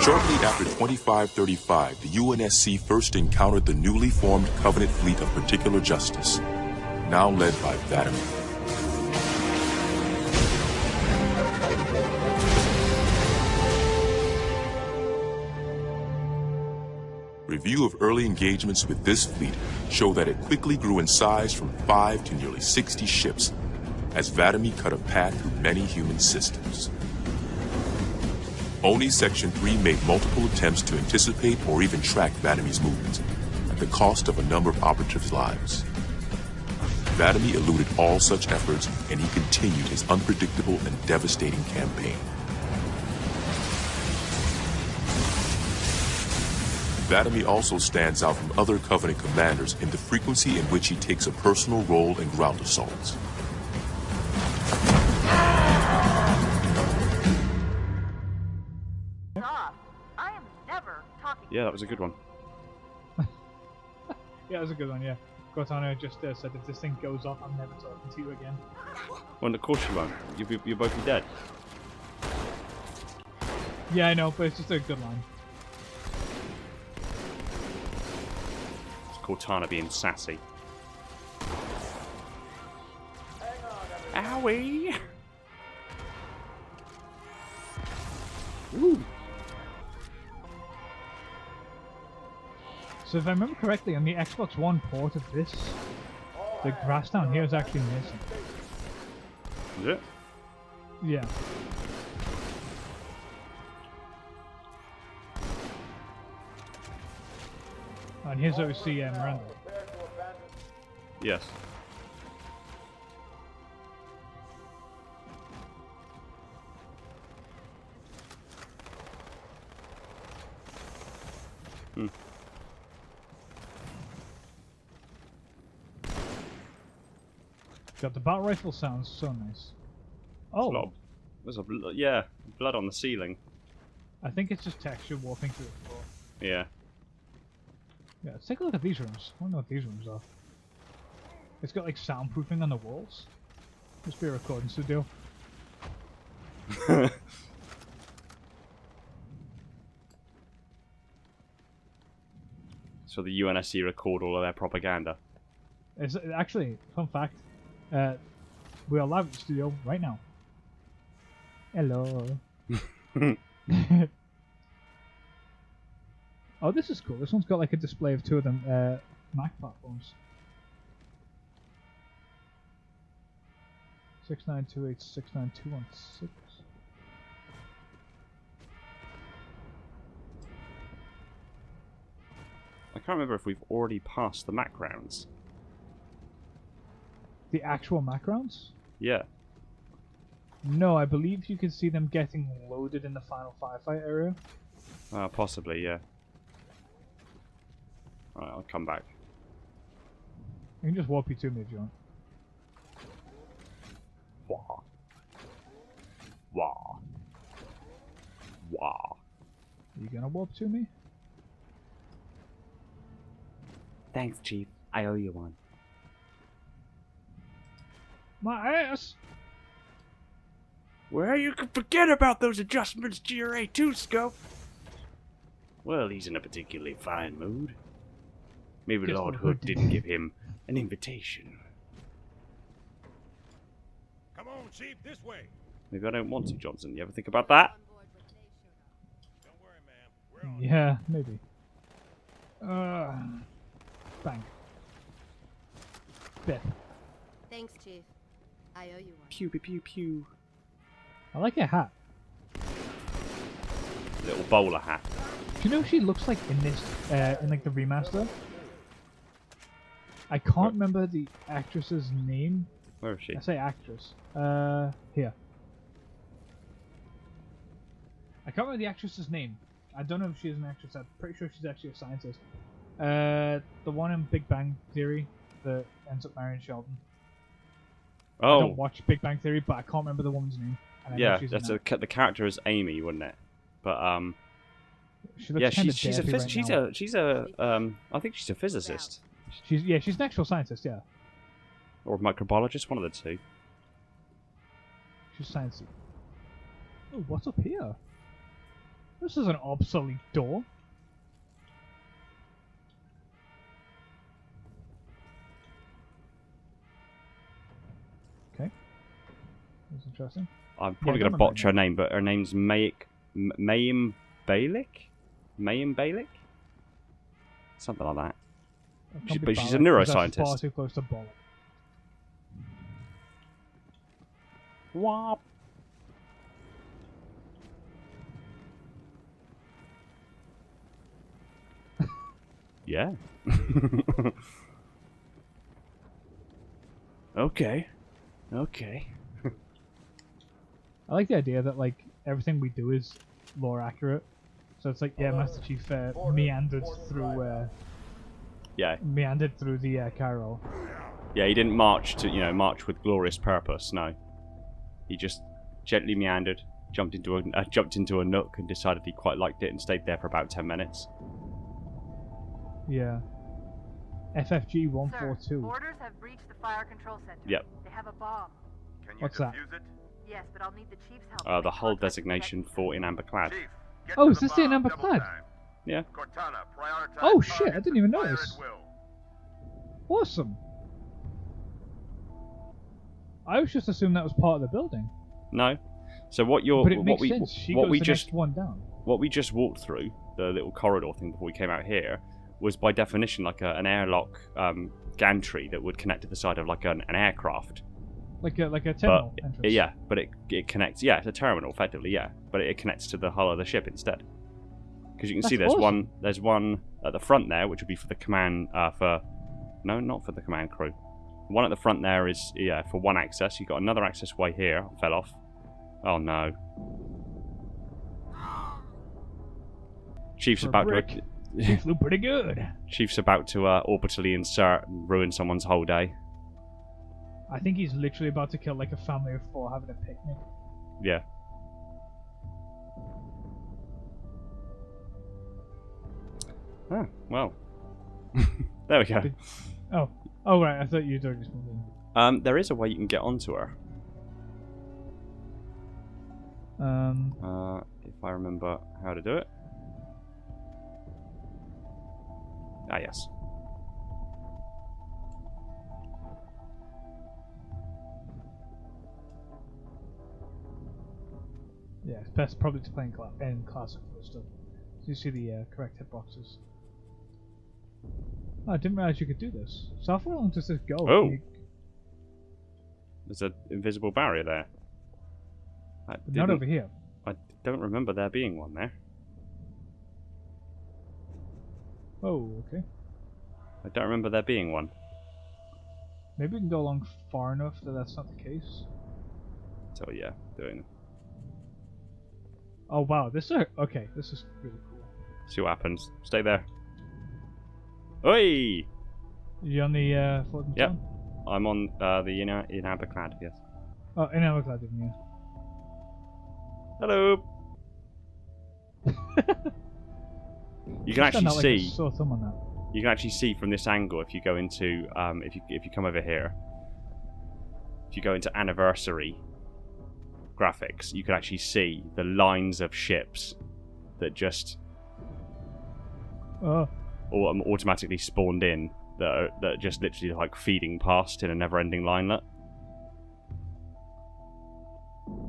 Shortly after 2535, the UNSC first encountered the newly formed Covenant Fleet of Particular Justice, now led by Vladimir. Review of early engagements with this fleet show that it quickly grew in size from 5 to nearly 60 ships, as Vladimir cut a path through many human systems. ONI Section 3 made multiple attempts to anticipate or even track Vladimir's movements, at the cost of a number of operatives' lives. Vladimir eluded all such efforts, and he continued his unpredictable and devastating campaign. Vladimir also stands out from other Covenant commanders in the frequency in which he takes a personal role in ground assaults. I am never talking. Yeah, that was a good one. Yeah, that was a good one, yeah. Cortana just said if this thing goes off, I'm never talking to you again. Well, of course you won't. You'll both be dead. Yeah, I know, but it's just a good line. It's Cortana being sassy. Owie! Woo! So if I remember correctly, on the Xbox One port of this, the grass down here is actually missing. Is it? Yeah. And here's where we see Miranda. Yes. Hmm. God, the battle rifle sounds so nice. Oh, There's yeah, blood on the ceiling. I think it's just texture warping through the floor. Yeah. Yeah, let's take a look at these rooms. I wonder what these rooms are. It's got like soundproofing on the walls. Must be a recording studio. So the UNSC record all of their propaganda. It's actually, fun fact, we are live at the studio right now. Hello. Oh, this is cool. This one's got like a display of two of them Mac platforms. 6928, 69216. I can't remember if we've already passed the Mac rounds. The actual Mac rounds? Yeah. No, I believe you can see them getting loaded in the final firefight area. Possibly, yeah. Alright, I'll come back. You can just warp you to me if you want. Wah. Wah. Wah. Are you gonna warp to me? Thanks, Chief. I owe you one. My ass! Well, you can forget about those adjustments to your A2 scope. Well, he's in a particularly fine mood. Maybe Guess Lord what Hood Hood didn't give him an invitation. Come on, Chief, this way. Maybe I don't want to, Johnson. You ever think about that? Don't worry, ma'am. We're on. Yeah, maybe. Bang. Bit. Thanks, Chief. I owe you one. Pew pew pew pew. I like her hat. Little bowler hat. Do you know who she looks like in this, in like the remaster? I can't remember the actress's name, Where is she? I say actress. Here. I can't remember the actress's name. I don't know if she's an actress. I'm pretty sure she's actually a scientist. The one in Big Bang Theory that ends up marrying Sheldon. Oh. I don't watch Big Bang Theory, but I can't remember the woman's name. And I know Yeah, she's that's in the character is Amy, wouldn't it? But She looks yeah, kinda she's a deadly right now. she's a I think she's a physicist She's an actual scientist, yeah. or a microbiologist, one of the two. She's sciencey. Oh, what's up here? This is an obsolete door. Okay. That's interesting. I'm probably going to botch her name, but her name's Mayim Balik? Mayim Balik? Something like that. But she's a neuroscientist. That's far too close to bollock. Wop. Yeah. Okay. Okay. I like the idea that like everything we do is lore accurate. So it's like, yeah, Master Chief meandered through the Cairo. Yeah, he didn't march with glorious purpose. No, he just gently meandered, jumped into a nook, and decided he quite liked it, and stayed there for about 10 minutes. Yeah. FFG 142. Sir, boarders have breached the fire control center. Yep. They have a bomb. Can you What's that? defuse it? Yes, but I'll need the chief's help. The hull designation for in amber clad. Chief, get Oh, to is the this the bomb, amber double clad? time. Yeah. Cortana, prioritize Oh shit! I targets didn't even and fire notice. at will. Awesome. I was just assuming that was part of the building. No. So what you're But it what makes we sense. She what goes we the just next one down. what we just walked through, the little corridor thing before we came out here, was by definition like an airlock gantry that would connect to the side of like an aircraft. Like a terminal entrance. Yeah, but it connects. Yeah, it's a terminal effectively. Yeah, but it connects to the hull of the ship instead. Because you can see That's awesome. there's one at the front there, which would be for the command not for the command crew. One at the front there is for one access. You've got another access way here. Fell off. Oh no. Chief's about to. She flew pretty good. Chief's about to orbitally insert and ruin someone's whole day. I think he's literally about to kill like a family of 4 having a picnic. Yeah. Oh, well. There we go. Oh right, I thought you'd already just moved in. There is a way you can get onto her. If I remember how to do it. Ah, yes. Yeah, it's best probably to play in classic first stuff. So you see the correct hitboxes. Oh, I didn't realize you could do this. So how far along does this go? Oh! There's an invisible barrier there. Not over here. I don't remember there being one there. Oh, okay. I don't remember there being one. Maybe we can go along far enough that that's not the case. So yeah, doing. Oh wow, this is okay. This is really cool. See what happens. Stay there. Oi! You on the floating Yep. stone? I'm on the in amberclad. Yes. Oh, in Everclad, didn't you? Hello. You can actually see. Sore thumb on that. You can actually see from this angle if you go into if you come over here. If you go into anniversary graphics, you can actually see the lines of ships that just automatically spawned in that are just literally like feeding past in a never-ending linelet.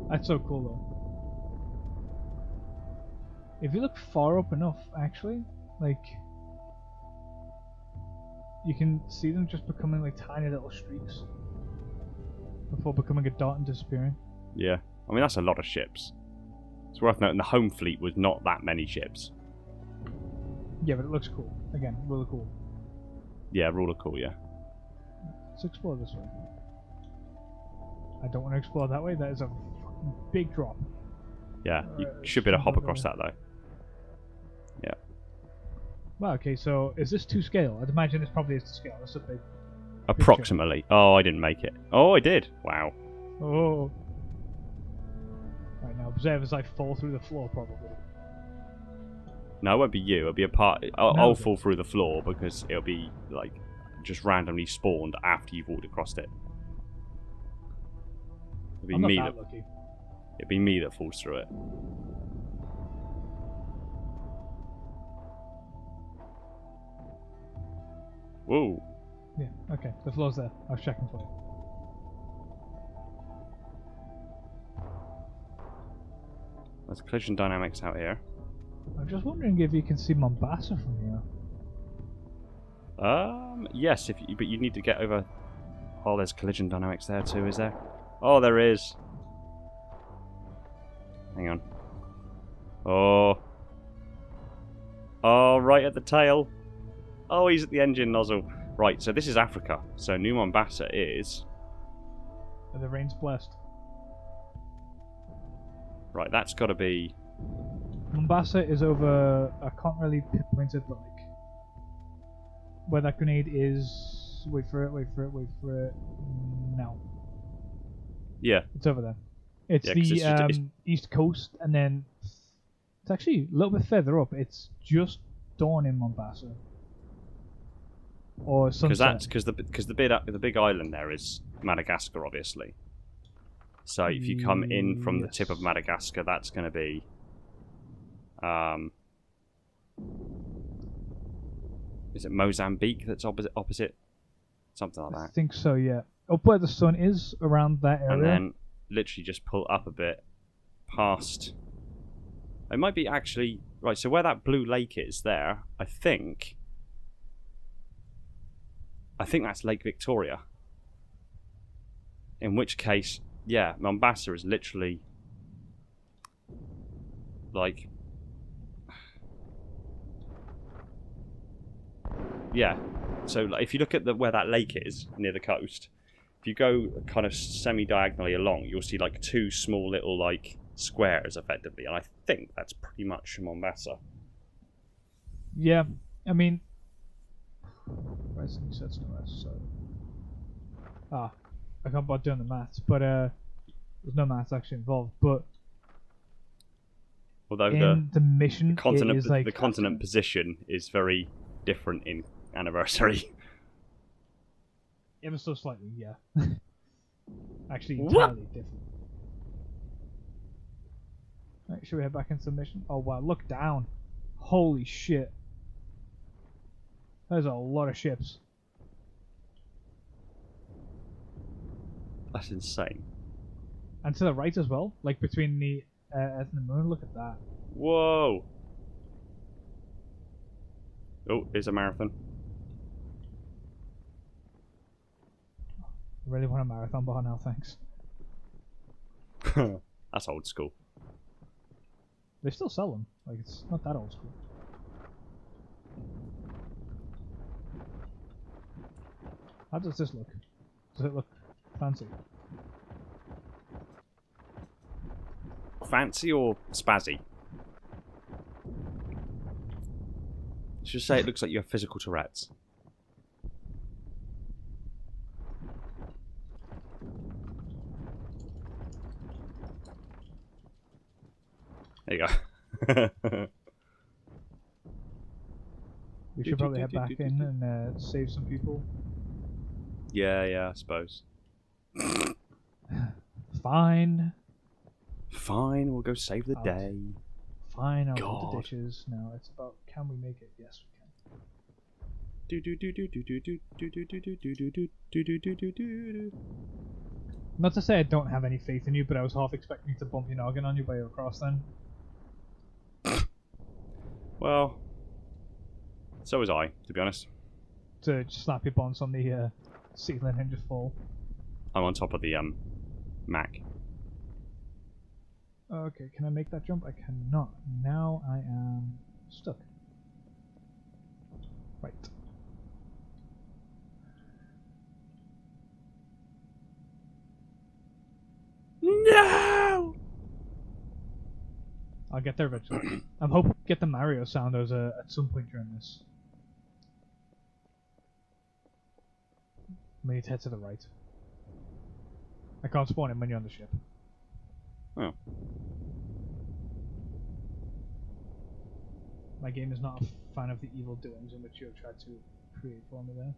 That's so cool though. If you look far up enough, actually, like you can see them just becoming like tiny little streaks before becoming a dot and disappearing. Yeah, I mean that's a lot of ships. It's worth noting the home fleet was not that many ships. Yeah, but it looks cool. Again, really cool. Yeah, ruler cool. Yeah. Let's explore this way. I don't want to explore that way. That is a fucking big drop. Yeah, you should be able to hop across that though. Yeah. Well, okay, so is this to scale? I'd imagine this probably is to scale. That's a big... Approximately. Oh, I didn't make it. Oh, I did. Wow. Oh. Right, now observers like fall through the floor probably. No, it won't be you. It'll be a part. I'll fall through the floor because it'll be like just randomly spawned after you've walked across it. It'll be I'm not me that lucky. It'll be me that falls through it. Whoa. Yeah, okay. The floor's there. I was checking for you. There's collision dynamics out here. I'm just wondering if you can see Mombasa from here. Yes, but you need to get over. Oh, there's collision dynamics there too, is there? Oh, there is. Hang on. Oh. Oh, right at the tail. Oh, he's at the engine nozzle. Right, so this is Africa. So New Mombasa is... The rain's blessed. Right, that's got to be... Mombasa is over... I can't really pinpoint it, but like... Where that grenade is... Wait for it. No. Yeah. It's over there. It's yeah, the east coast, and then... It's actually a little bit further up. It's just dawn in Mombasa. Or sunset. Because the big island there is Madagascar, obviously. So if you come in from the tip of Madagascar, that's going to be, is it Mozambique that's opposite? Something like that. I think so, yeah. Up where the sun is, around that area. And then literally just pull up a bit past. It might be actually right. So where that blue lake is, there, I think that's Lake Victoria. In which case, yeah, Mombasa is literally like, yeah. So like, if you look at where that lake is near the coast, if you go kind of semi-diagonally along, you'll see like two small little like squares, effectively, and I think that's pretty much Mombasa. Yeah, I mean. I can't bother doing the maths, but there's no maths actually involved. But although the mission, the continent position is very different in Anniversary. Ever so slightly, yeah. Actually, entirely different. Right, should we head back into the mission? Oh wow, look down! Holy shit! There's a lot of ships. That's insane. And to the right as well, like between the Earth and the Moon. Look at that. Whoa! Oh, it's a marathon. I really want a marathon bar now, thanks. That's old school. They still sell them. Like, it's not that old school. How does this look? Does it look fancy? Fancy or spazzy? Let's just say it looks like you have physical Tourette's. There you go. We should probably head back in and save some people. Yeah, I suppose. Fine. Fine, we'll go save the day. Fine, I'll do the dishes. Now it's about, can we make it? Yes, we can. Not to say I don't have any faith in you, but I was half expecting you to bump your noggin on your way across then. Well, so was I, to be honest. To just slap your bonds on the ceiling and just fall. I'm on top of the Mac. Okay, can I make that jump? I cannot. Now I am stuck. Right. I'll get there eventually. I'm hoping to get the Mario sound at some point during this. We need to head to the right. I can't spawn him when you're on the ship. Oh. My game is not a fan of the evil doings in which you have tried to create for me there.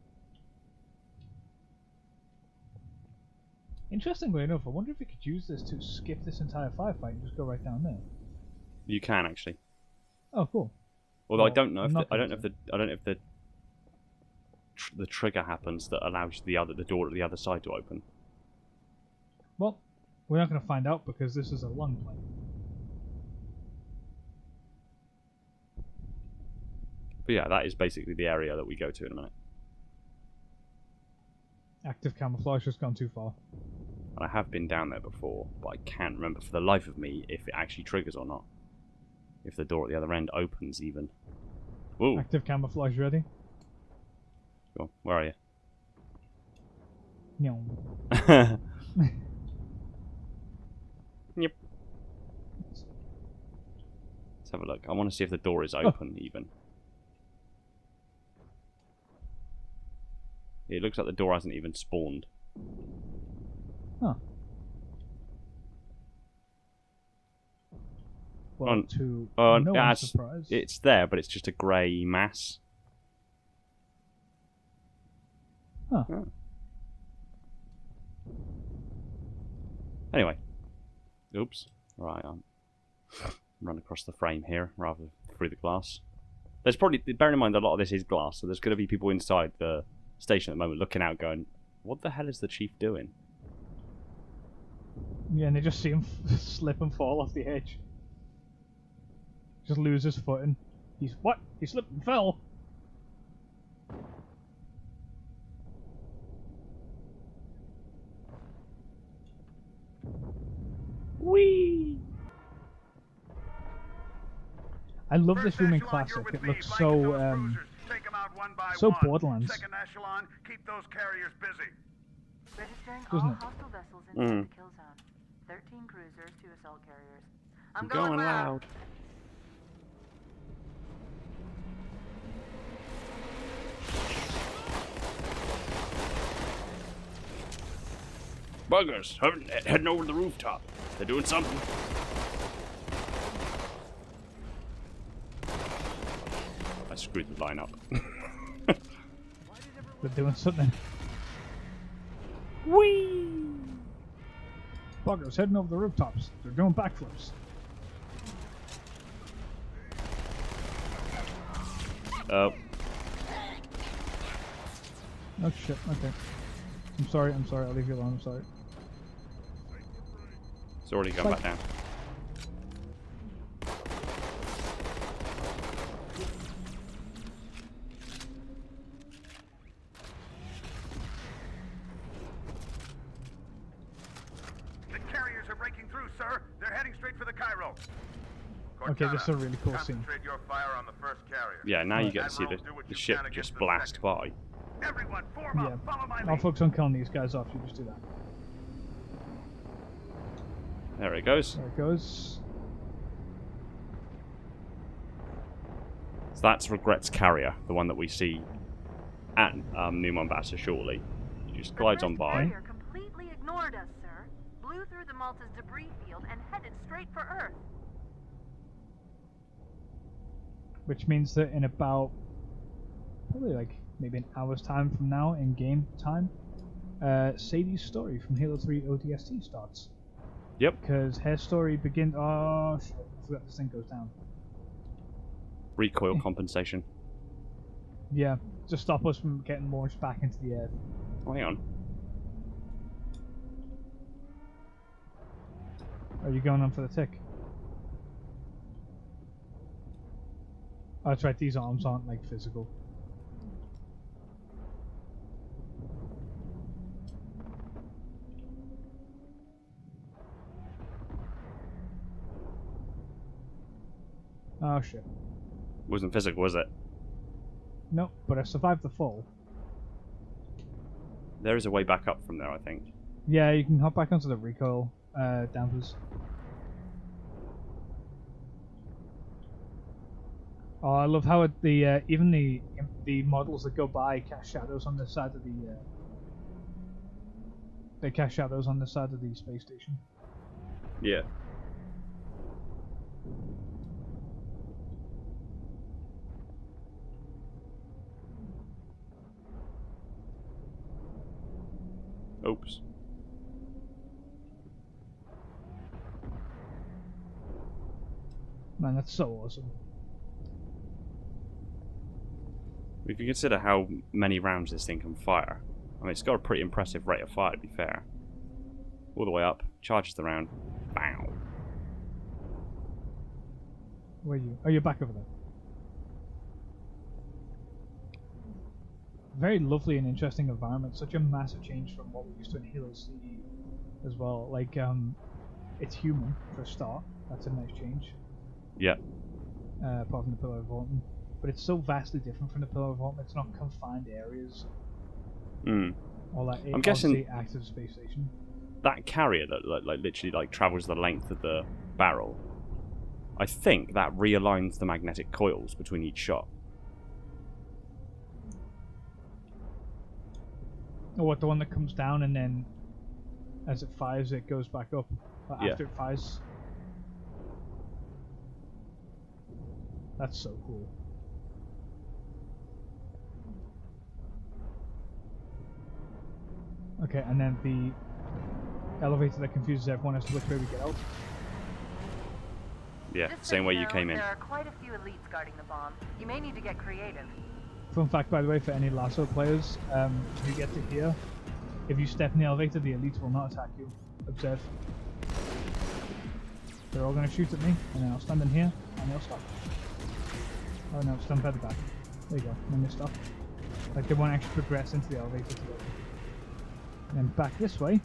Interestingly enough, I wonder if we could use this to skip this entire firefight and just go right down there. You can actually. Oh, cool. Although Well, I don't know if I'm not the trigger happens that allows the door at the other side to open. Well, we're not going to find out because this is a long play. But yeah, that is basically the area that we go to in a minute. Active camouflage has gone too far. And I have been down there before, but I can't remember for the life of me if it actually triggers or not. If the door at the other end opens even. Whoa. Active camouflage ready? Go on, where are you? No. Yep. Let's have a look. I want to see if the door is open even. It looks like the door hasn't even spawned. Huh. Well, to no one's surprise. It's there, but it's just a grey mass. Huh. Oh. Anyway. Oops. Right, I'm run across the frame here rather than through the glass. There's probably, bearing in mind that a lot of this is glass, so there's going to be people inside the station at the moment looking out going, what the hell is the chief doing? Yeah, and they just see him slip and fall off the edge. Just lose his footing. What? He slipped and fell? Whee! I love this room in Classic. It looks so, so Borderlands. Second echelon, keep those carriers busy. Registering Doesn't all it? hostile vessels into the kill zone. 13 cruisers, 2 assault carriers. I'm going loud. Buggers, heading over the rooftop. They're doing something. I screwed the line up. They're doing something. Whee! Buggers heading over the rooftops. They're doing backflips. Oh. Oh shit, okay. I'm sorry, I'll leave you alone, I'm sorry. It's already gone back down. The carriers are breaking through, sir. They're heading straight for the Cairo. Okay, this is a really cool scene. Concentrate your fire on the first carrier. Yeah, now you get to see the ship just blast by. Everyone, form Yeah, up. Follow my I'll lead. focus on killing these guys off, you just do that. There it goes. There it goes. So that's Regret's carrier, the one that we see at New Mombasa shortly. He just glides on by. Carrier completely ignored us, sir. Blew through the Malta's debris field and headed straight for Earth. Which means that in about probably like maybe an hour's time from now, in game time, Sadie's story from Halo 3 ODST starts. Yep. Because her story begins. Oh shit! I forgot this thing goes down. Recoil compensation. Yeah, just stop us from getting launched back into the air. Oh, hang on. Are you going on for the tick? Oh, that's right, these arms aren't like physical. Oh shit. Wasn't physical, was it? No, but I survived the fall. There is a way back up from there, I think. Yeah, you can hop back onto the recoil dampers. Oh, I love how even the models that go by cast shadows on the side of the. They cast shadows on the side of the space station. Yeah. Oops. Man, that's so awesome. If you consider how many rounds this thing can fire, I mean, it's got a pretty impressive rate of fire, to be fair. All the way up, charges the round. Bow. Where are you? Oh, you're back over there. Very lovely and interesting environment. Such a massive change from what we used to in Halo CE as well. Like, it's human for a start. That's a nice change. Yeah. Apart from the Pillar of Autumn. But it's so vastly different from the Pillar of Autumn. It's not confined areas. Or like I'm guessing active space station. That carrier that like literally like travels the length of the barrel, I think that realigns the magnetic coils between each shot. Oh, what, the one that comes down and then as it fires it goes back up after it fires? That's so cool. Okay, and then the elevator that confuses everyone as to which way we get out. Yeah, Just same so way you you know, came in. There are quite a few elites guarding the bomb. You may need to get creative. Fun fact, by the way, for any Lasso players, you get to hear, if you step in the elevator, the elites will not attack you. Observe. They're all going to shoot at me, and then I'll stand in here, and they'll stop. Oh no, stand by the back. There you go, and then they stop. Like, they won't actually progress into the elevator together. And then back this way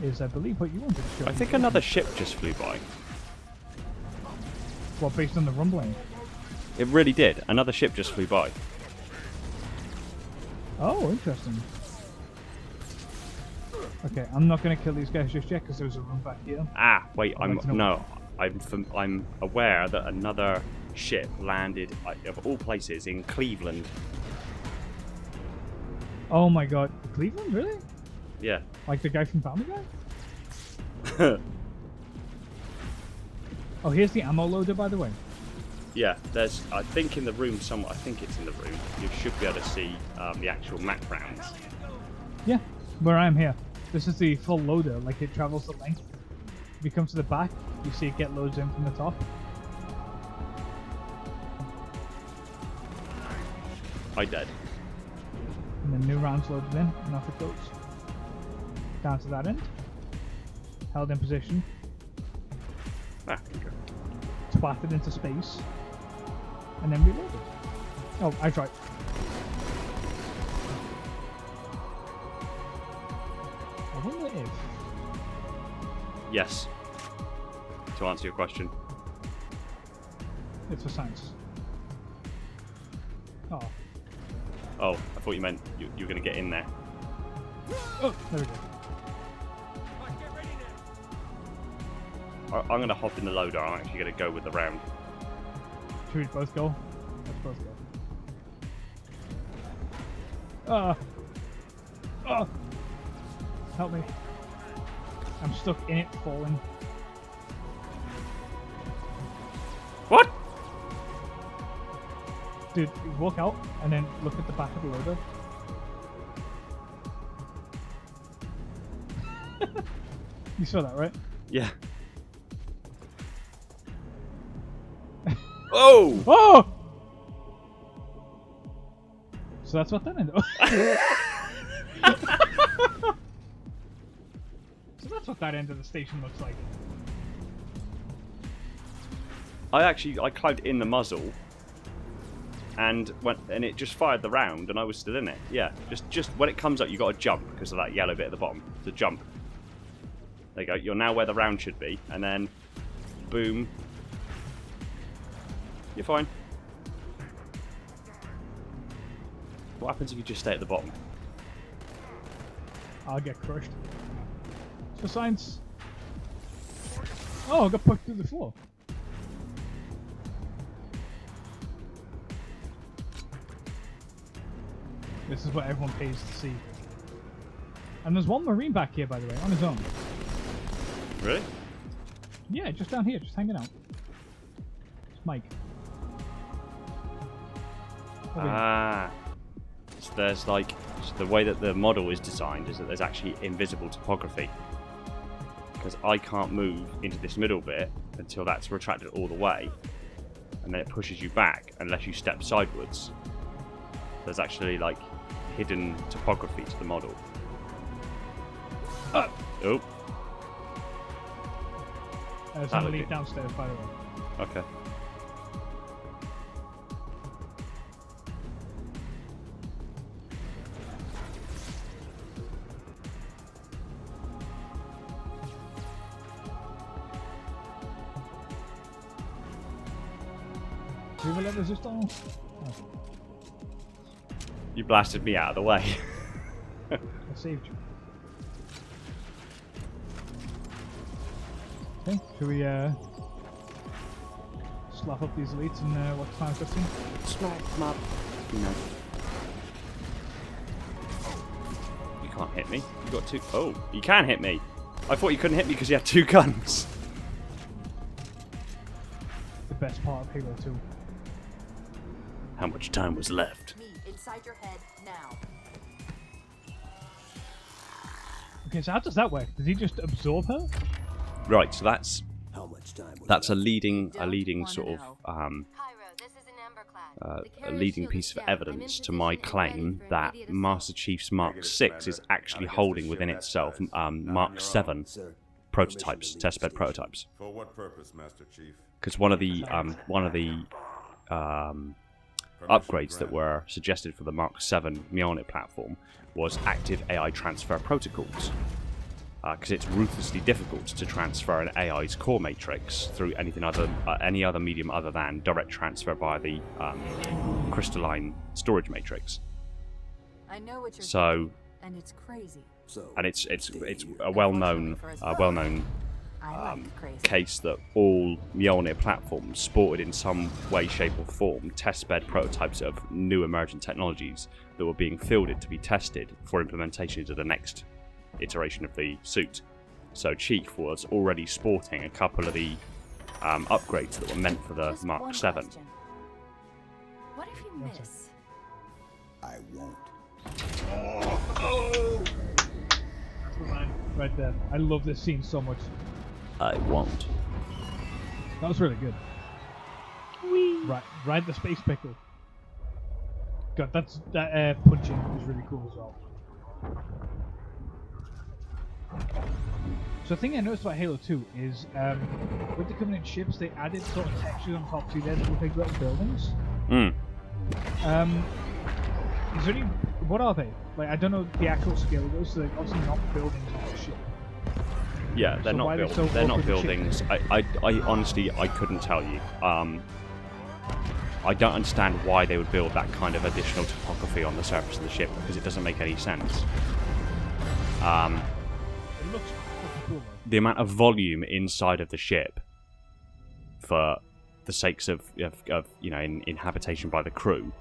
is, I believe, what you wanted to show. I think another ship just flew by. Well, based on the rumbling. It really did. Another ship just flew by. Oh, interesting. Okay, I'm not going to kill these guys just yet because there's a room back here. Ah, wait, I'm aware that another ship landed, of all places, in Cleveland. Oh my god, Cleveland, really? Yeah. Like the guy from Family Guy? Oh, here's the ammo loader, by the way. Yeah, there's, I think in the room somewhere, I think it's in the room, you should be able to see the actual map rounds. Yeah, where I am here. This is the full loader, like it travels the length. If you come to the back, you see it get loads in from the top. I dead. And then new rounds loaded in, and off it goes. Down to that end. Held in position. Ah, okay. Twatted into space. And then reloaded. Oh, I tried. I wonder if... Yes. To answer your question. It's for science. Oh. Oh, I thought you meant you were going to get in there. Oh, there we go. I'm going to hop in the loader. I'm actually going to go with the round. Should we both go? Let's both go. Ah! Help me. I'm stuck in it, falling. What? Dude, walk out and then look at the back of the loader. You saw that, right? Yeah. Oh! Oh! So that's what that ended up. So that's what that end of the station looks like. I climbed in the muzzle and it just fired the round and I was still in it. Yeah, just when it comes up you got to jump because of that yellow bit at the bottom. To jump. There you go. You're now where the round should be, and then boom. You're fine. What happens if you just stay at the bottom? I'll get crushed. It's for science. Oh, I got pushed through the floor. This is what everyone pays to see. And there's one Marine back here, by the way, on his own. Really? Yeah, just down here, just hanging out. It's Mike. Ah. So there's like, so the way that the model is designed is that there's actually invisible topography. Because I can't move into this middle bit until that's retracted all the way. And then it pushes you back unless you step sideways. There's actually like hidden topography to the model. Oh! There's an elite downstairs, by the way. Okay. Do you let resist on? Oh. You blasted me out of the way. I saved you. Okay, should we slap up these elites and watch time cutscene? Smack them up. No. You can't hit me. You got two. Oh, you can hit me. I thought you couldn't hit me because you had two guns. The best part of Halo 2. How much time was left? Me inside your head now. Okay, so how does that work? Does he just absorb her? Right, so that's How much time was that's a left? leading sort of a leading piece of evidence to my claim that Master Chief's Mark 6 is actually holding within itself Mark 7 prototypes, testbed prototypes. For what purpose, Master Chief? Because one of the upgrades that were suggested for the Mark 7 Mjolnir platform was active AI transfer protocols. Because it's ruthlessly difficult to transfer an AI's core matrix through any other medium other than direct transfer via the crystalline storage matrix. I know what you're So, thinking, and it's crazy. and it's a well-known case that all Mjolnir platforms sported in some way, shape, or form testbed prototypes of new emergent technologies that were being fielded to be tested for implementation into the next iteration of the suit. So Chief was already sporting a couple of the upgrades that were meant for the Just Mark one 7. question. What if you miss? I won't. Right there. I love this scene so much. I won't. That was really good. Right, ride the space pickle. God, that punching is really cool as well. So the thing I noticed about Halo 2 is with the Covenant ships, they added sort of textures on top to them that look like little buildings. Is there any? What are they? Like, I don't know the actual scale of those. So they're obviously not buildings on the ship. Yeah, they're So not why are they buildings. so They're not awkward and buildings. I honestly I couldn't tell you. I don't understand why they would build that kind of additional topography on the surface of the ship because it doesn't make any sense. It looks fucking cool though. The amount of volume inside of the ship for the sakes of you know in habitation by the crew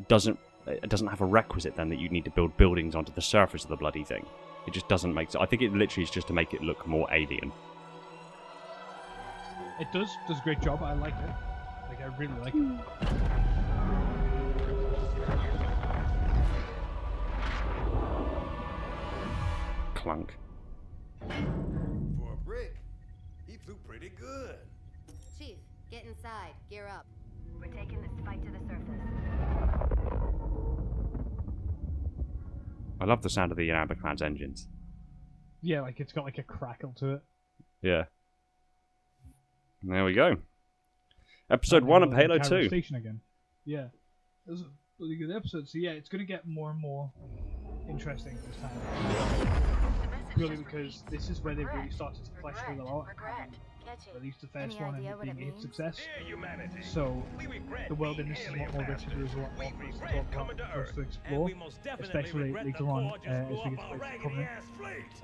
doesn't have a requisite then that you need to build buildings onto the surface of the bloody thing. It just doesn't make sense. I think it literally is just to make it look more alien. It does a great job. I like it. Like, I really like it. Clunk. For a brick, he flew pretty good. Chief, get inside. Gear up. We're taking this fight to the surface. I love the sound of the Ambercloud's engines. Yeah, like it's got like a crackle to it. Yeah. There we go. Episode 1 of Halo Cairo 2. Station again. Yeah. It was a really good episode. So yeah, it's going to get more and more interesting this time. Purely because this is where they really started to flesh Halo out. At least the first one and being a success. So the world in this is a lot more rich. There's a lot more for us to talk about, for us to explore, especially later on as we get to the Covenant.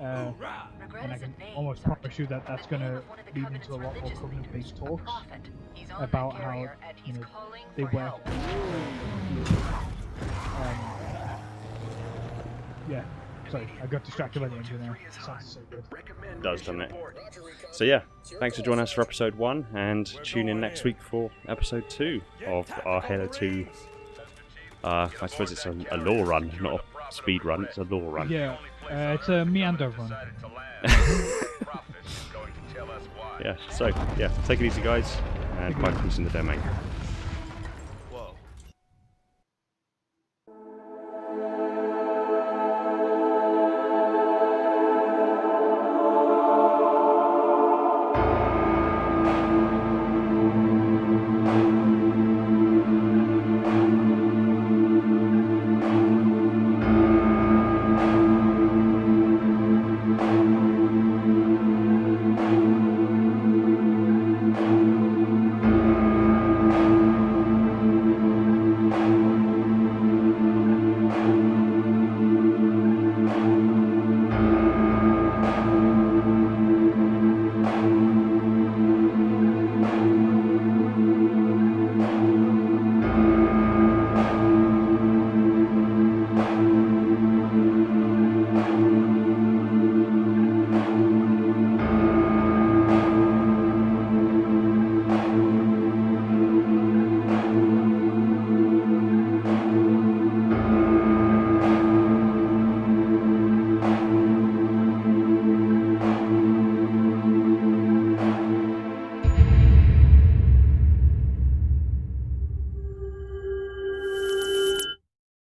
And I can almost promise you that that's going to lead into a lot more Covenant-based talks about how they work Yeah. Sorry, I got distracted by the engine there. Sounds so good. It does, doesn't it? So yeah, thanks for joining us for episode 1, and tune in next week for episode 2 of our Halo 2. I suppose it's a lore run, not a speed run. It's a lore run. Yeah, it's a meander run. Yeah. So yeah, take it easy, guys, and find peace in the domain.